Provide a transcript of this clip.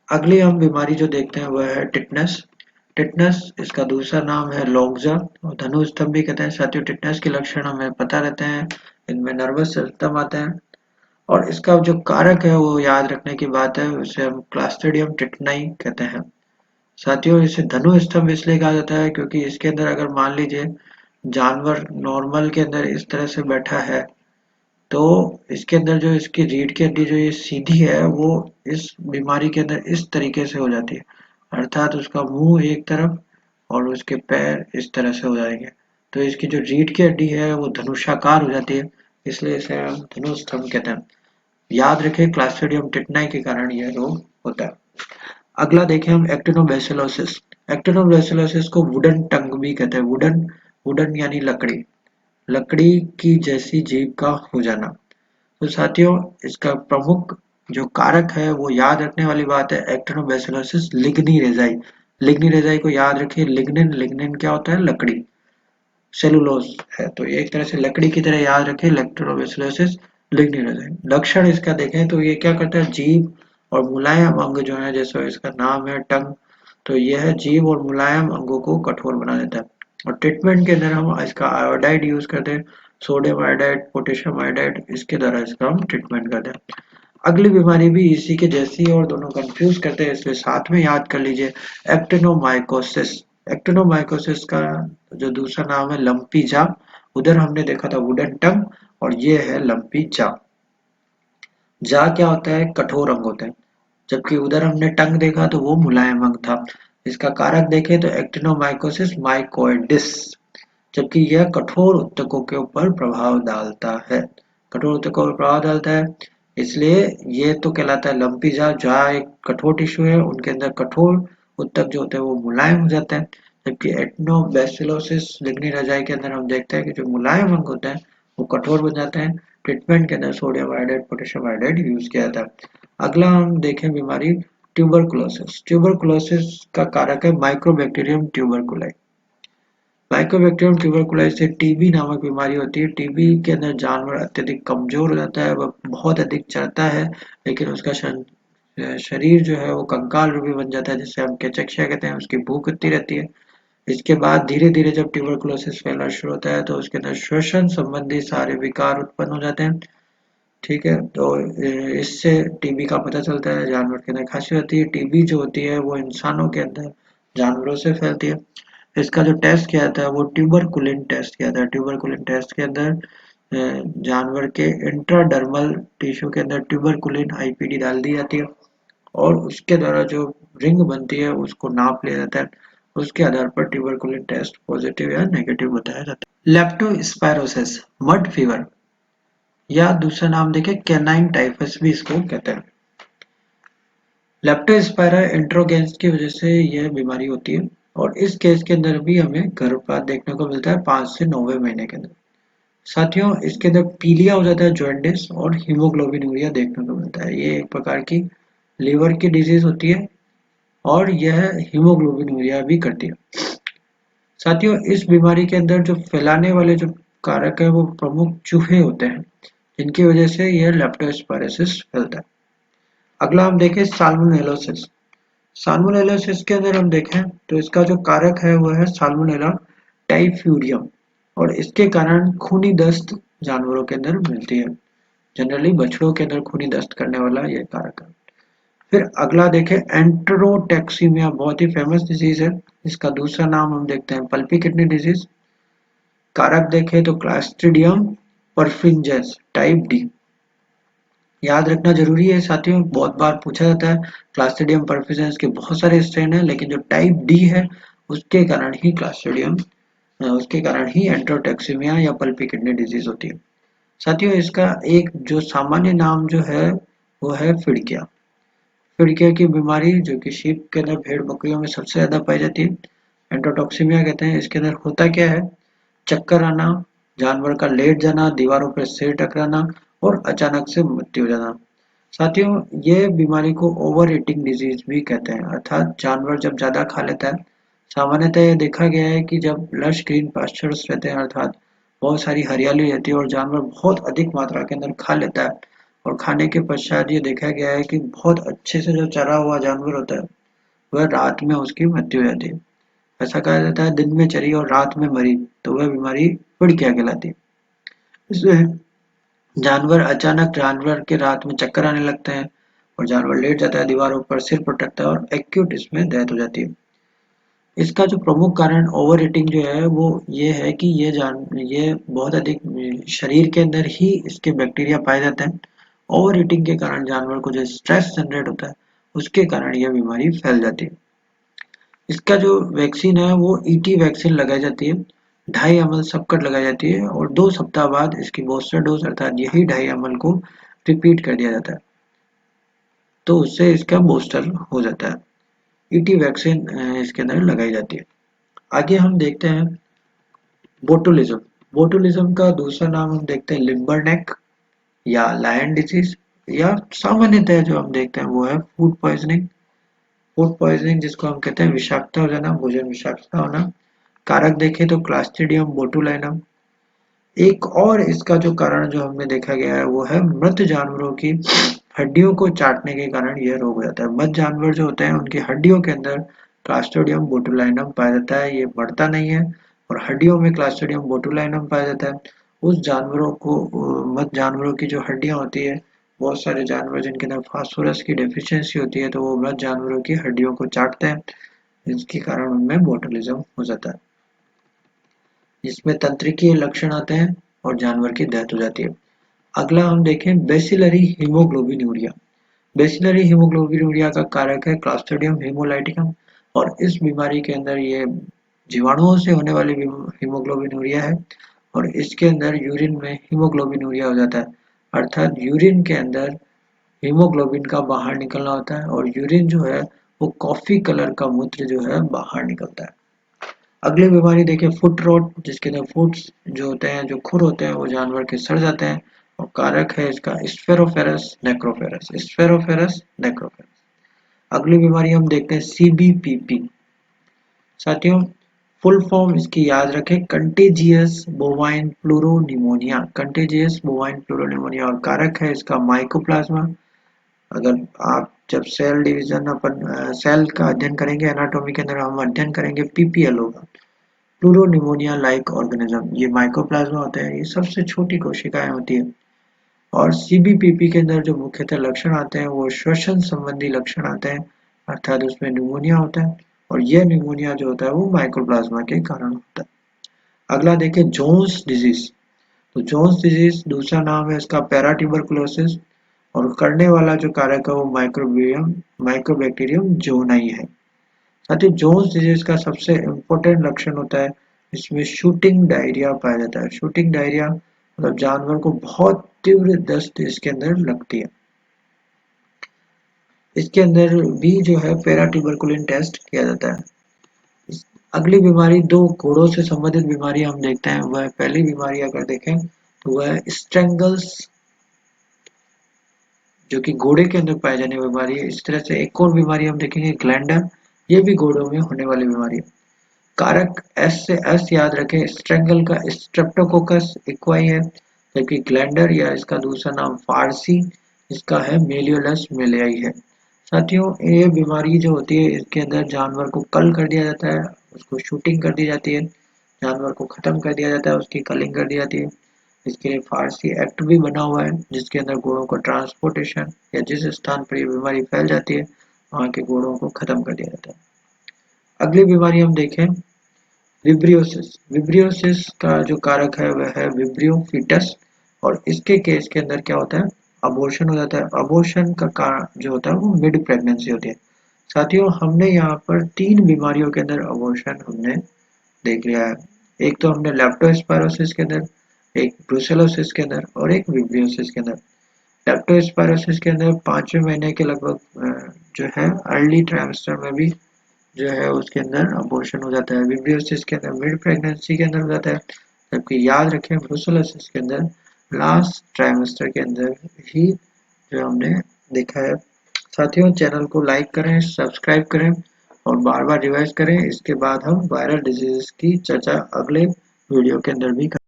अगली हम बीमारी जो देखते हैं वह है टिटनेस। टिटनेस इसका दूसरा नाम है लॉक्जा और धनु स्तंभ भी कहते हैं। साथियों, टिटनेस के लक्षण हमें पता रहते हैं, इनमें नर्वस सिस्टम आते हैं और इसका जो कारक है वो याद रखने की बात है, उसे हम क्लास्ट्रीडियम टिटनाई कहते हैं। साथियों, इसे धनु स्तंभ इसलिए कहा जाता है क्योंकि इसके अंदर अगर मान लीजिए जानवर नॉर्मल के अंदर इस तरह से बैठा है, तो इसके अंदर जो इसकी रीढ़ की हड्डी जो ये सीधी है वो इस बीमारी के अंदर इस तरीके से हो जाती है, अर्थात उसका मुंह एक तरफ और उसके पैर इस तरह से हो जाएंगे। तो इसकी जो रीढ़ की हड्डी है वो धनुषाकार हो जाती है, इसलिए इसे हम धनुस्तंभ कहते हैं। याद रखें, क्लास्ट्रीडियम टिटनाई के कारण यह रोग होता है। अगला देखें हम एक्टिनोबैसिलोसिस। एक्टिनोबैसिलोसिस को वुडन टंग भी कहते हैं। वुडन वुडन यानी लकड़ी, लकड़ी की जैसी जीभ का हो जाना। तो साथियों, इसका प्रमुख जो कारक है वो याद रखने वाली बात है एक्टिनोबैसिलोसिस लिग्नी रेजाई। लिग्नी रेजाई को याद रखिए। लिग्निन लिग्निन क्या होता है? लकड़ी, सेलुलोज है, तो ये एक तरह से लकड़ी की तरह याद रखिए एक्टिनोबैसिलोसिस लिग्नी रेजाई। लक्षण इसका देखें तो ये क्या करता है, जीभ और मुलायम अंग जो है, जैसे इसका नाम है टंग, तो यह जीभ और मुलायम अंगों को कठोर बना देता है। और ट्रीटमेंट के अंदर हम इसका आयोडाइड यूज करते हैं, सोडियम आयोडाइड, पोटेशियम आयोडाइड, इसके द्वारा इसका हम ट्रीटमेंट करते हैं। अगली बीमारी भी इसी के जैसी है और दोनों कंफ्यूज करते हैं, इसलिए साथ में याद कर लीजिए एक्टिनोमाइकोसिस। एक्टिनोमाइकोसिस का जो दूसरा नाम है लंपी जा। उधर हमने देखा था वुडन टंग और ये है लंपी जा। जा क्या होता है? कठोर अंग होते हैं, जबकि उधर हमने टंग देखा तो वो मुलायम अंग था। इसका कारक देखें तो एक्टिनोमाइकोसिस माइकोइडिस, जबकि यह कठोर ऊतकों के ऊपर प्रभाव डालता है। कठोर ऊतकों पर प्रभाव डालता है, इसलिए ये तो कहलाता है लंपी जा। जहाँ एक कठोर टिश्यू है उनके अंदर कठोर ऊतक जो होते हैं वो मुलायम हो जाते हैं, जबकि एटनोबैसिलोसिस लिग्नी रजाई के अंदर हम देखते हैं कि जो मुलायम अंग होते हैं वो कठोर बन जाते हैं। ट्रीटमेंट के अंदर sodium iodide, potassium iodide use किया जाता है। अगला हम देखें बीमारी ट्यूबरकुलोसिस। ट्यूबरकुलोसिस का कारक है माइक्रोबैक्टीरियम ट्यूबरकुलाई। माइकोबैक्टीरियम ट्यूबरकुलोसिस से टीबी नामक बीमारी होती है। टीबी के अंदर जानवर अत्यधिक कमजोर हो जाता है, वह बहुत अधिक चरता है, लेकिन उसका शरीर जो है वो कंकाल रूपी बन जाता है, जिसे हम कैचेक्सिया कहते हैं। उसकी भूख उतनी रहती है। इसके बाद धीरे धीरे जब ट्यूबरकुलोसिस फैलना शुरू होता है तो उसके अंदर श्वसन संबंधी सारे विकार उत्पन्न हो जाते हैं। ठीक है, तो इससे टीबी का पता चलता है। जानवर के अंदर खांसी होती है। टीबी जो होती है वो इंसानों के अंदर जानवरों से फैलती है। इसका जो टेस्ट किया जाता है वो ट्यूबरकुलिन टेस्ट किया जाता है। ट्यूबरकुलिन टेस्ट के अंदर जानवर के इंट्राडर्मल टिश्यू के अंदर ट्यूबरकुलिन आईपीडी डाल दी जाती है और उसके द्वारा जो रिंग बनती है उसको नाप लिया जाता है। उसके आधार पर ट्यूबरकुलिन टेस्ट पॉजिटिव या नेगेटिव बताया जाता है। लेप्टोस्पायरोसिस, मड फीवर, या दूसरा नाम देखें कैनाइन टाइफस भी इसको कहते हैं। लेप्टोस्पायरा इंट्रोगेंस की वजह से यह बीमारी होती है और इस केस के अंदर भी हमें गर्भपात देखने को मिलता है 5 से 9वें महीने के अंदर। साथियों, इसके अंदर पीलिया हो जाता है, जॉन्डिस और हीमोग्लोबिनूरिया देखने को मिलता है। ये एक प्रकार की लीवर की डिजीज होती है और यह हीमोग्लोबिनूरिया भी करती है। साथियों, इस बीमारी के अंदर जो फैलाने वाले जो कारक है वो प्रमुख चूहे होते हैं, जिनकी वजह से यह लेप्टोस्पायरोसिस फैलता है। अगला हम देखें साल्मोनेलोसिस। साल्मोनेलोसिस के अंदर हम देखें तो इसका जो कारक है वो है साल्मोनेला टाइफ्यूरियम और इसके कारण खूनी दस्त जानवरों के अंदर मिलती है। जनरली बछड़ों के अंदर खूनी दस्त करने वाला यह कारक है। फिर अगला देखें एंटेरोटैक्सीमिया, बहुत ही फेमस डिजीज है। इसका दूसरा नाम हम देखते हैं पल्पी किडनी डिजीज। कारक देखें तो क्लास्ट्रीडियम परफिंजेंस टाइप डी। याद रखना जरूरी है साथियों, बहुत बार पूछा जाता है। क्लास्ट्रीडियम परफिजेंस के बहुत सारे स्ट्रेन है, लेकिन जो टाइप डी है उसके कारण ही क्लास्ट्रीडियम उसके कारण ही एंट्रोटैक्सीमिया या पल्पी किडनी डिजीज होती है। साथियों, इसका एक जो सामान्य नाम जो है वो है फिड़किया। फिड़किया की बीमारी जो कि शीप के अंदर, भेड़ बकरियों में सबसे ज्यादा पाई जाती है। एंट्रोटॉक्सीमिया कहते हैं। इसके अंदर होता क्या है, चक्कर आना, जानवर का लेट जाना, दीवारों पर सिर टकराना और अचानक से मृत्यु हो जाना। साथियों, ये बीमारी को ओवर ईटिंग डिजीज भी कहते हैं, अर्थात जानवर जब ज्यादा खा लेता है। सामान्यतः यह देखा गया है कि जब लश ग्रीन पास्चर्स रहते हैं, अर्थात बहुत सारी हरियाली रहती है और जानवर बहुत अधिक मात्रा के अंदर खा लेता है और खाने के पश्चात ये देखा गया है कि बहुत अच्छे से जो चरा हुआ जानवर होता है वह रात में उसकी मृत्यु हो जाती है। ऐसा कहा जाता है दिन में चरी और रात में मरी तो वह बीमारी पिड़किया कहलाती है। इसमें जानवर अचानक जानवर के रात में चक्कर आने लगते हैं और जानवर लेट जाता है, दीवारों पर सिर पटकता है और एक्यूट इसमें डेथ हो जाती है। इसका जो प्रमुख कारण ओवर ईटिंग जो है वो ये है कि ये बहुत अधिक शरीर के अंदर ही इसके बैक्टीरिया पाए जाते हैं। ओवर ईटिंग के कारण जानवर को जो स्ट्रेस जनरेट होता है उसके कारण यह बीमारी फैल जाती है। इसका जो वैक्सीन है वो ईटी वैक्सीन लगाई जाती है, 2.5 ml सबकट लगाई जाती है और 2 सप्ताह बाद इसकी बूस्टर डोज अर्थात यही 2.5 ml को रिपीट कर दिया जाता है, तो उससे इसका बूस्टर हो जाता है। ईटी वैक्सीन इसके अंदर लगाई जाती है। आगे हम देखते हैं बोटुलिज्म। बोटुलिज्म का दूसरा नाम हम देखते हैं लिम्बरनेक या लायन डिजीज, या सामान्यतः जो हम देखते हैं वो है फूड पॉइजनिंग। फूड पॉइजनिंग जिसको हम कहते हैं विषाक्तता हो जाना, भोजन विषाक्तता होना। कारक देखें तो क्लास्ट्रीडियम बोटुलिनम। एक और इसका जो कारण जो हमने देखा गया है वो है मृत जानवरों की हड्डियों को चाटने के कारण यह रोग हो जाता है। मृत जानवर जो होते हैं उनकी हड्डियों के अंदर क्लास्ट्रीडियम बोटुलिनम पाया जाता है, ये बढ़ता नहीं है और हड्डियों में क्लास्ट्रीडियम बोटुलिनम पाया जाता है। उस जानवरों को मृत जानवरों की जो हड्डियां होती है, बहुत सारे जानवर जिनके अंदर फास्फोरस की डेफिशिएंसी होती है तो वो मृत जानवरों की हड्डियों को चाटते हैं, जिसके कारण उनमें बोटुलिज्म हो जाता है, जिसमें तंत्रिकीय लक्षण आते हैं और जानवर की डेथ हो जाती है। अगला हम देखें बेसिलरी हीमोग्लोबिनूरिया। बेसिलरी हीमोग्लोबिनूरिया का कारक है क्लॉस्ट्रिडियम हेमोलाइटिकम और इस बीमारी के अंदर ये जीवाणुओं से होने वाली हीमोग्लोबिनूरिया है और इसके अंदर यूरिन में हीमोग्लोबिनूरिया हो जाता है, अर्थात यूरिन के अंदर हीमोग्लोबिन का बाहर निकलना होता है और यूरिन जो है वो कॉफी कलर का मूत्र जो है बाहर निकलता है। अगली बीमारी देखिए फुट रोट, जिसके अंदर फुट्स जो होते हैं, जो खुर होते हैं वो जानवर के सड़ जाते हैं और कारक है इसका स्फेरोफेरस नेक्रोफेरस, स्फेरोफेरस नेक्रोफेरस। अगली बीमारी हम देखते हैं सीबीपीपी। साथियों फुल फॉर्म इसकी याद रखें, contagious bovine pleuropneumonia, contagious bovine pleuropneumonia और कारक है इसका माइकोप्लाज्मा। अगर आप जब सेल डिवीजन अपन सेल का अध्ययन करेंगे एनाटॉमी के अंदर हम अध्ययन करेंगे पीपीएल होगा, प्लूरोनिमोनिया लाइक ऑर्गेनिज्म। ये माइकोप्लाज्मा होते हैं, ये सबसे छोटी कोशिकाएं होती है और सीबीपीपी के अंदर जो मुख्यतः लक्षण आते हैं वो श्वसन संबंधी लक्षण आते हैं, अर्थात उसमें न्यूमोनिया होता है और यह न्यूमोनिया जो होता है वो माइकोप्लाज्मा के कारण होता है। अगला देखिए जोन्स डिजीज। तो जोन्स डिजीज दूसरा नाम है इसका पैराट्यूबरकुलोसिस और करने वाला जो कारक है वो माइक्रोबैक्टीरियम जोनाई है। साथ ही जोन्स डिजीज का सबसे इम्पोर्टेंट लक्षण होता है इसमें शूटिंग डायरिया पाया जाता है। शूटिंग डायरिया मतलब जानवर को बहुत तीव्र दस्त इसके अंदर लगती है। इसके अंदर भी जो है पैराट्यूबरकुलिन टेस्ट किया जाता है। अगली बीमारी दो घोड़ों से संबंधित बीमारी हम देखते हैं। वह पहली बीमारी अगर देखें तो वह स्ट्रेंगल्स, जो कि घोड़े के अंदर पाई जाने वाली बीमारी है। इस तरह से एक और बीमारी हम देखेंगे ग्लैंडर, ये भी घोड़ों में होने वाली बीमारी है। कारक एस से एस याद रखें, स्ट्रेंगल का स्ट्रेप्टोकोकस इक्वाई है, जबकि ग्लैंडर या इसका दूसरा नाम फारसी इसका है मेलियोलस मेलियाई है। साथियों ये बीमारी जो होती है इसके अंदर जानवर को कल कर दिया जाता है, उसको शूटिंग कर दी जाती है, जानवर को खत्म कर दिया जाता है, उसकी कलिंग कर दी जाती है। इसके लिए फारसी एक्ट भी बना हुआ है जिसके अंदर घोड़ों को ट्रांसपोर्टेशन या जिस स्थान पर ये बीमारी फैल जाती है वहां के घोड़ों को खत्म कर दिया जाता है। अगली बीमारी हम देखें विब्रियोसिस। विब्रियोसिस का जो कारक है वह है विब्रियो फीटस और इसके केस के अंदर क्या होता है अबॉर्शन हो जाता है। अबॉर्शन का कारण जो होता है वो मिड प्रेगनेंसी होती है। साथियों हमने यहाँ पर 3 बीमारियों के अंदर अबॉर्शन हमने देख लिया है। एक तो हमने लेप्टोस्पायरोसिस के अंदर, एक ब्रुसेलोसिस के अंदर और एक विब्रियोसिस के अंदर। लेप्टोस्पायरोसिस के अंदर 5वें महीने के लगभग जो है अर्ली ट्राइमेस्टर में भी जो है उसके अंदर अबॉर्शन हो जाता है। विब्रियोसिस के अंदर मिड प्रेगनेंसी के अंदर हो जाता है, जबकि याद रखें ब्रुसेलोसिस के अंदर लास्ट ट्राइमेस्टर के अंदर ही जो हमने देखा है। साथियों चैनल को लाइक करें, सब्सक्राइब करें और बार बार रिवाइज करें। इसके बाद हम वायरल डिजीज की चर्चा अगले वीडियो के अंदर भी करें।